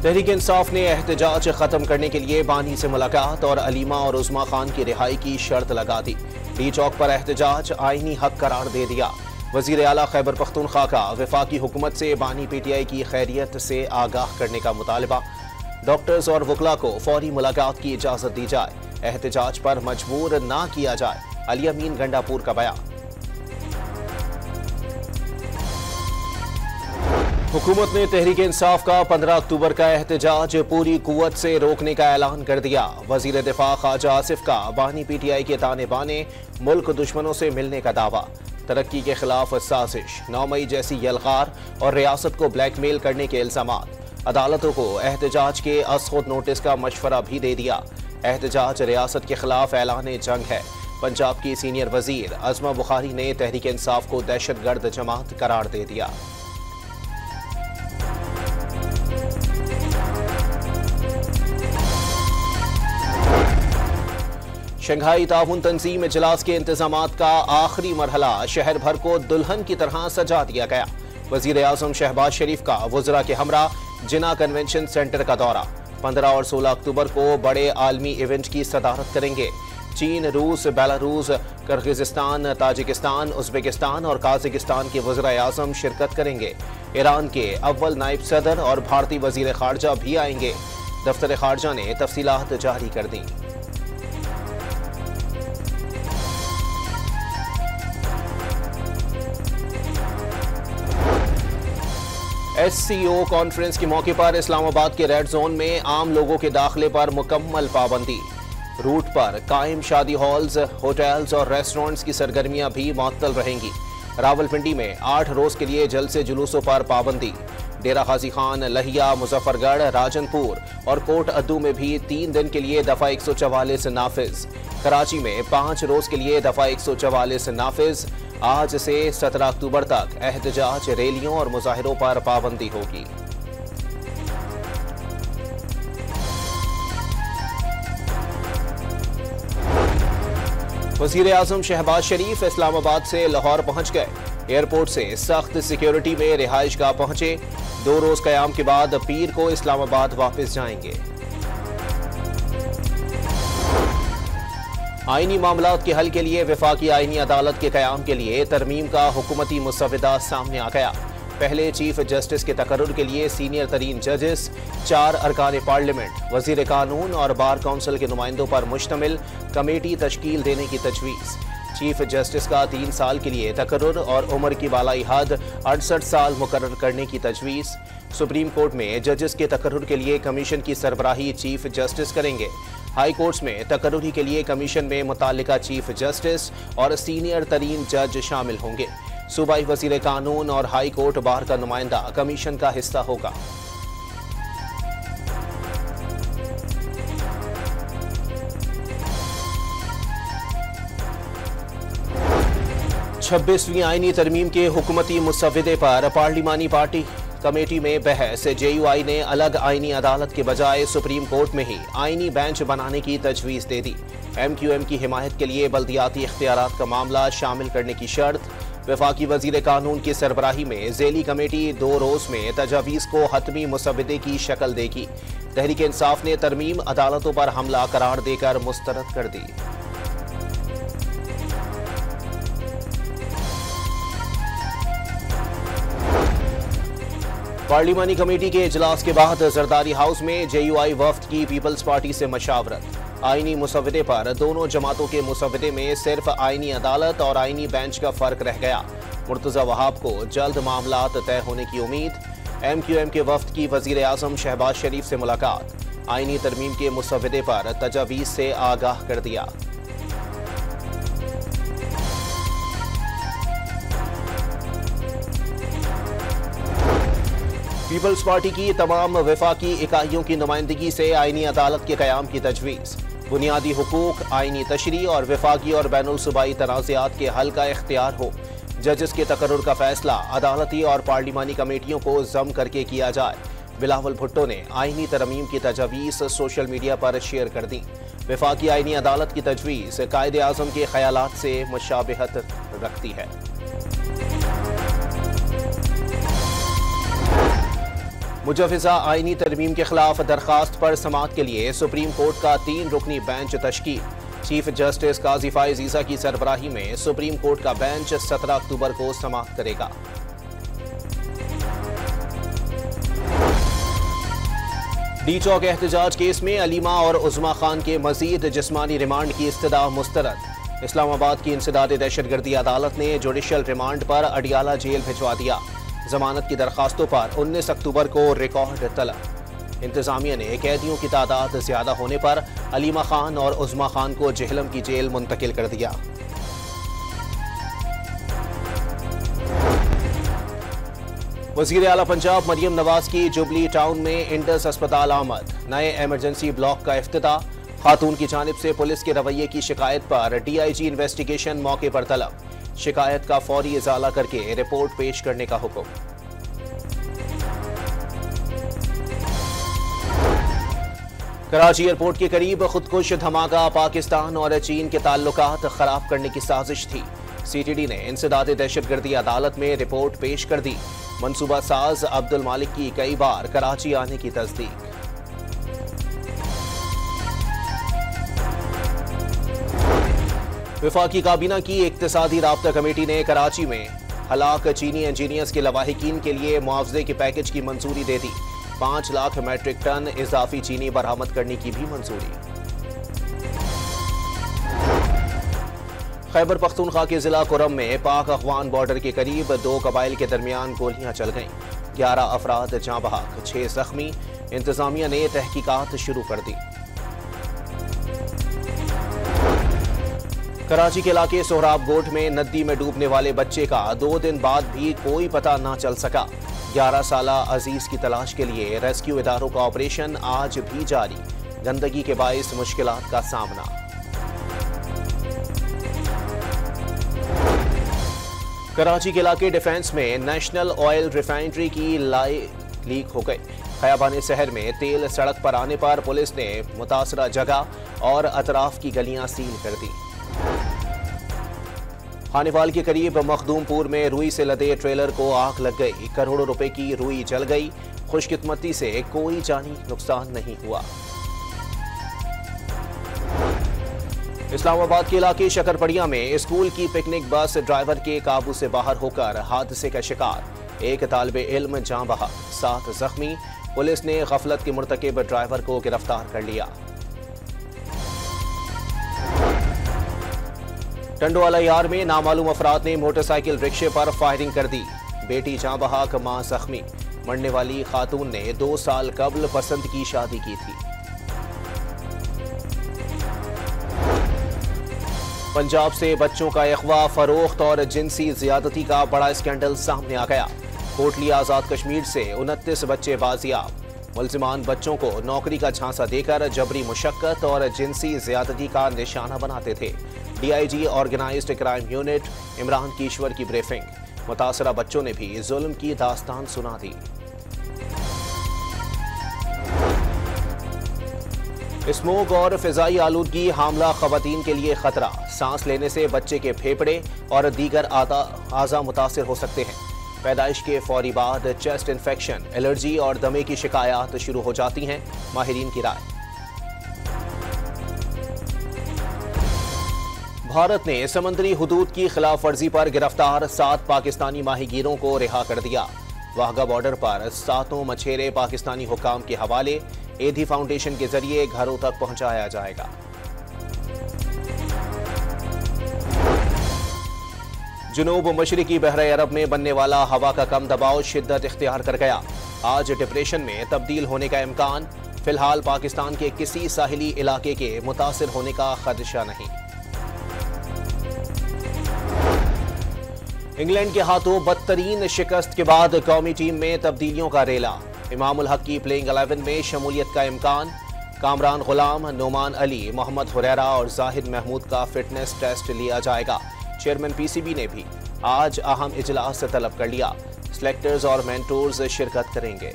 तहरीक इंसाफ ने एहतजाज खत्म करने के लिए बानी से मुलाकात और अलीमा और उस्मा खान की रिहाई की शर्त लगा दी। डी चौक पर एहतजाज आईनी हक करार दे दिया। वजीर आला खैबर पख्तूनख्वा का वफाकी हुकूमत से बानी पीटीआई की खैरियत से आगाह करने का मुतालबा। डॉक्टर्स और वकला को फौरी मुलाकात की इजाजत दी जाए, एहतजाज पर मजबूर ना किया जाए। अली अमीन गंडापुर का बयान। हुकूमत ने तहरीक इंसाफ का 15 अक्टूबर का एहतजाज पूरी कुव्वत से रोकने का ऐलान कर दिया। वजीर दिफा ख्वाजा आसिफ का बानी पीटीआई के ताने बाने, मुल्क दुश्मनों से मिलने का दावा। तरक्की के खिलाफ साजिश, 9 मई जैसी यलगार और रियासत को ब्लैकमेल करने के इल्जामात। अदालतों को एहतजाज के असखुद नोटिस का मशवरा भी दे दिया। एहतजाज रियासत के खिलाफ ऐलान जंग है। पंजाब की सीनियर वजीर अज़मा बुखारी ने तहरीक इंसाफ को दहशतगर्द जमात करार दे दिया। शंघाई ताउन तंजीम इजलास के इंतजामात का आखिरी मरहला शहर भर को दुल्हन की तरह सजा दिया गया। वजीर आजम शहबाज शरीफ का वज़रा के हमरा जिना कन्वेंशन सेंटर का दौरा। 15 और 16 अक्टूबर को बड़े आलमी इवेंट की सदारत करेंगे। चीन, रूस, बेलारूस, किर्गिज़स्तान, ताजिकिस्तान, उज़्बेकिस्तान और काज़ाकिस्तान के वज़रा आज़म शिरकत करेंगे। ईरान के अव्वल नायब सदर और भारतीय वज़ीर ख़ारजा भी आएंगे। दफ्तर ख़ारजा ने तफसीलात जारी कर दी। SCO कॉन्फ्रेंस के मौके पर इस्लामाबाद के रेड जोन में आम लोगों के दाखिले पर मुकम्मल पाबंदी। रूट पर कायम शादी हॉल्स, होटल्स और रेस्टोरेंट्स की सरगर्मियां भी मुअत्तल रहेंगी। रावलपिंडी में 8 रोज के लिए जलसे जुलूसों पर पाबंदी। डेरा गाजी खान, लहिया, मुजफ्फरगढ़, राजनपुर और कोट अद्दू में भी 3 दिन के लिए दफा 144 नाफिज। कराची में 5 रोज के लिए दफा 144 नाफिज। आज से 17 अक्टूबर तक एहतजाज, रैलियों और मुजाहिरों पर पाबंदी होगी। वज़ीर आज़म शहबाज शरीफ इस्लामाबाद से लाहौर पहुंच गए। एयरपोर्ट से सख्त सिक्योरिटी में रिहाइशगाह पहुंचे। 2 रोज कयाम के बाद पीर को इस्लामाबाद वापस जाएंगे। आईनी मामलात के हल के लिए वफाकी आईनी अदालत के कयाम के लिए तरमीम का हुकूमती मुसव्वदा सामने आ गया। पहले चीफ जस्टिस के तकर्रुर के लिए सीनियर तरीन जजेस, 4 अरकान पार्लियामेंट, वजीर कानून और बार काउंसिल के नुमाइंदों पर मुश्तमिल कमेटी तश्कील देने की तजवीज़। चीफ जस्टिस का 3 साल के लिए तकर्रुर और उम्र की बालाई हद 68 साल मुकर्रर करने की तजवीज़। सुप्रीम कोर्ट में जजेस के तकर्रुर के लिए कमीशन की सरबराही चीफ जस्टिस करेंगे। हाई कोर्ट्स में तकर्रुरी के लिए कमीशन में मुतालिका चीफ जस्टिस और सीनियर तरीन जज शामिल होंगे। सूबाई वजीर कानून और हाई कोर्ट बार का नुमाइंदा कमीशन का हिस्सा होगा। छब्बीसवीं आईनी तरमीम के हुकूमती मुसव्वदे पर पार्लिमानी पार्टी कमेटी में बहस। JUI ने अलग आईनी अदालत के बजाय सुप्रीम कोर्ट में ही आईनी बेंच बनाने की तजवीज़ दे दी। MQM की हिमायत के लिए बल्दियाती इख्तियारात का मामला शामिल करने की शर्त। वफाकी वजीर कानून की सरबराही में ज़ेली कमेटी 2 रोज़ में तजावीज़ को हतमी मुसव्वदे की शक्ल देगी। तहरीक इंसाफ ने तरमीम अदालतों पर हमला करार देकर मुस्तरद कर दी। पार्लिमानी कमेटी के इजलास के बाद जरदारी हाउस में JUI वफ्द की पीपल्स पार्टी से मशावरत। आईनी मुसव्वदे पर दोनों जमातों के मुसव्वदे में सिर्फ आईनी अदालत और आईनी बेंच का फर्क रह गया। मुर्तज़ा वहाब को जल्द मामलात तय होने की उम्मीद। MQM के वफ्द की वजीर आज़म शहबाज शरीफ से मुलाकात। आईनी तरमीम के मुसव्वदे पर तजावीज़ से आगाह कर दिया। पीपल्स पार्टी की तमाम वफाकी इकाइयों की नुमाइंदगी से आईनी अदालत के कयाम की तजवीज़। बुनियादी हुकूक, आईनी तशरीह और वफाकी और बैनुल सूबाई तनाज़ात के हल का इख्तियार हो। जजेस के तकर्रुर का फैसला अदालती और पार्लिमानी कमेटियों को जम करके किया जाए। बिलावल भुट्टो ने आईनी तरमीम की तजवीज़ सोशल मीडिया पर शेयर कर दी। वफाकी आईनी अदालत की तजवीज़ कायदे आज़म के ख्यालात से मुशाबहत रखती है। मुजव्विज़ा आईनी तरमीम के खिलाफ दरखास्त पर समाअत के लिए सुप्रीम कोर्ट का 3 रुकनी बेंच तश्कील। चीफ जस्टिस काजी फाइज ईसा की सरबराही में सुप्रीम कोर्ट का बेंच 17 अक्टूबर को समाअत करेगा। डी चौक एहतजाज केस में अलीमा और उज़मा खान के मजीद जिस्मानी रिमांड की इस्तदा मुस्तरद। इस्लामाबाद की इंसदाद दहशतगर्दी अदालत ने जुडिशल रिमांड पर अडियाला जेल भिजवा दिया। जमानत की दरखास्तों पर 19 अक्टूबर को रिकॉर्ड तलब। इंतजामिया ने कैदियों की तादाद ज्यादा होने पर अलीमा खान और उज़मा खान को जेहलम की जेल मुंतकिल कर दिया। वज़ीर आला पंजाब मरियम नवाज की जुबली टाउन में इंडस अस्पताल आमद। नए इमरजेंसी ब्लॉक का इफ्तिताह। खातून की जानिब से पुलिस के रवैये की शिकायत पर DIG इन्वेस्टिगेशन मौके पर तलब। शिकायत का फौरी इजाला करके रिपोर्ट पेश करने का हुक्म। कराची एयरपोर्ट के करीब खुदकुश धमाका पाकिस्तान और चीन के ताल्लुकात खराब करने की साजिश थी। CTD ने इंसदाद दहशतगर्दी अदालत में रिपोर्ट पेश कर दी। मनसूबा साज अब्दुल मालिक की कई बार कराची आने की तस्दीक। वफाकी काबीना की इक्तिसादी राब्ता कमेटी ने कराची में हलाक चीनी इंजीनियर्स के लवाहिकीन के लिए मुआवजे के पैकेज की मंजूरी दे दी। 5 लाख मैट्रिक टन इजाफी चीनी बरामद करने की भी मंजूरी। खैबर पख्तूनख्वा के जिला कुरम में पाक अफगान बॉर्डर के करीब 2 कबाइल के दरमियान गोलियां चल गईं। 11 अफराद जाँ बहक, 6 जख्मी। इंतजामिया ने तहकीकात शुरू कर दी। कराची के इलाके सोहराब गोट में नदी में डूबने वाले बच्चे का 2 दिन बाद भी कोई पता न चल सका। 11 साला अजीज की तलाश के लिए रेस्क्यू इदारों का ऑपरेशन आज भी जारी। गंदगी के बाइस मुश्किलात का सामना। कराची के इलाके डिफेंस में नेशनल ऑयल रिफाइनरी की लीक हो गई। खयाबान शहर में तेल सड़क पर आने पर पुलिस ने मुतासरा जगह और अतराफ की गलियां सील कर दी। खानेवाल के करीब मखदूमपुर में रुई से लदे ट्रेलर को आग लग गई। करोड़ों रुपए की रुई जल गई। खुशकिस्मती से कोई जानी नुकसान नहीं हुआ। इस्लामाबाद के इलाके शकरपड़िया में स्कूल की पिकनिक बस ड्राइवर के काबू से बाहर होकर हादसे का शिकार। एक तालिबे इल्म जाँ बहा, 7 जख्मी। पुलिस ने गफलत के मुर्तकिब ड्राइवर को गिरफ्तार कर लिया। टंडोवाला यार में नामालूम अफराद ने मोटरसाइकिल रिक्शे पर फायरिंग कर दी। बेटी जाँ बहाक, मां जख्मी। मरने वाली खातून ने 2 साल कबल पसंद की शादी की थी। पंजाब से बच्चों का अगवा, फरोख्त और जिनसी ज्यादती का बड़ा स्कैंडल सामने आ गया। कोटली आजाद कश्मीर से 29 बच्चे बाजियाब। मुल्जिमान बच्चों को नौकरी का झांसा देकर जबरी मुशक्कत और जिनसी ज्यादती का निशाना बनाते थे। DIG organised crime unit Imran Kishwar की ब्रीफिंग। मुतासरा बच्चों ने भी जुल्म की दास्तान सुना दी। स्मोक और फिजाई आलूदगी हामला खवातीन के लिए खतरा। सांस लेने से बच्चे के फेफड़े और दीगर आज़ा मुतासिर हो सकते हैं। पैदाइश के फौरी बाद चेस्ट इन्फेक्शन, एलर्जी और दमे की शिकायत शुरू हो जाती हैं। माहिरीन की राय। भारत ने समंदरी हुदूद की खिलाफ वर्जी पर गिरफ्तार 7 पाकिस्तानी माहीगीरों को रिहा कर दिया। वाहगा बॉर्डर पर 7 मछेरे पाकिस्तानी हुकाम के हवाले एधी फाउंडेशन के जरिए घरों तक पहुंचाया जाएगा। जुनूब मशरिकी बहरे अरब में बनने वाला हवा का कम दबाव शिद्दत इख्तियार कर गया। आज डिप्रेशन में तब्दील होने का इम्कान। फिलहाल पाकिस्तान के किसी साहिली इलाके के मुतासिर होने का खदशा नहीं। इंग्लैंड के हाथों बदतरीन शिकस्त के बाद कौमी टीम में तब्दीलियों का रेला। इमामुल हक की प्लेइंग 11 में शमूलियत का इम्कान। कामरान गुलाम, नोमान अली, मोहम्मद हुरैरा और जाहिद महमूद का फिटनेस टेस्ट लिया जाएगा। चेयरमैन PCB ने भी आज अहम इजलास तलब कर लिया। सिलेक्टर्स और मेंटोर्स शिरकत करेंगे।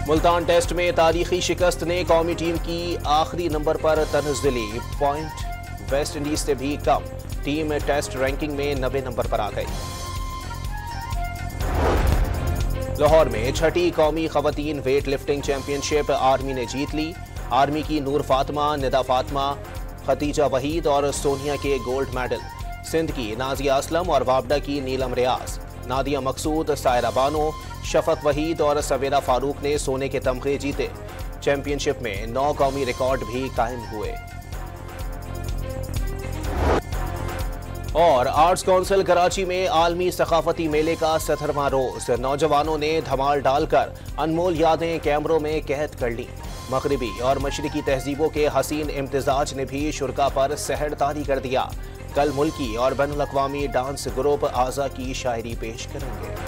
मुल्तान टेस्ट में तारीखी शिकस्त ने कौमी टीम की आखिरी नंबर पर तनज़्ज़ुली पॉइंट वेस्ट इंडीज से भी कम। टीम टेस्ट रैंकिंग में 90 नंबर पर आ गई। लाहौर में छठी कौमी खवातीन वेट लिफ्टिंग चैंपियनशिप आर्मी ने जीत ली। आर्मी की नूर फातिमा, निदा फातिमा, खतीजा वहीद और सोनिया के गोल्ड मेडल। सिंध की नाजिया असलम और वाबडा की नीलम रियाज, नादिया मकसूद, सायरा बानो, शफक वहीद और सवेरा फारूक ने सोने के तमगे जीते। चैंपियनशिप में 9 कौमी रिकॉर्ड भी कायम हुए। और आर्ट्स काउंसिल कराची में आलमी सकाफती मेले का 17वां रोज। नौजवानों ने धमाल डालकर अनमोल यादें कैमरों में कैद कर ली। मगरिबी और मशरिकी तहजीबों के हसीन इम्तिजाज ने भी शुरका पर सहर तारी कर दिया। कल मुल्की और बैनुल अक़वामी डांस ग्रुप आज़ा की शायरी पेश करेंगे।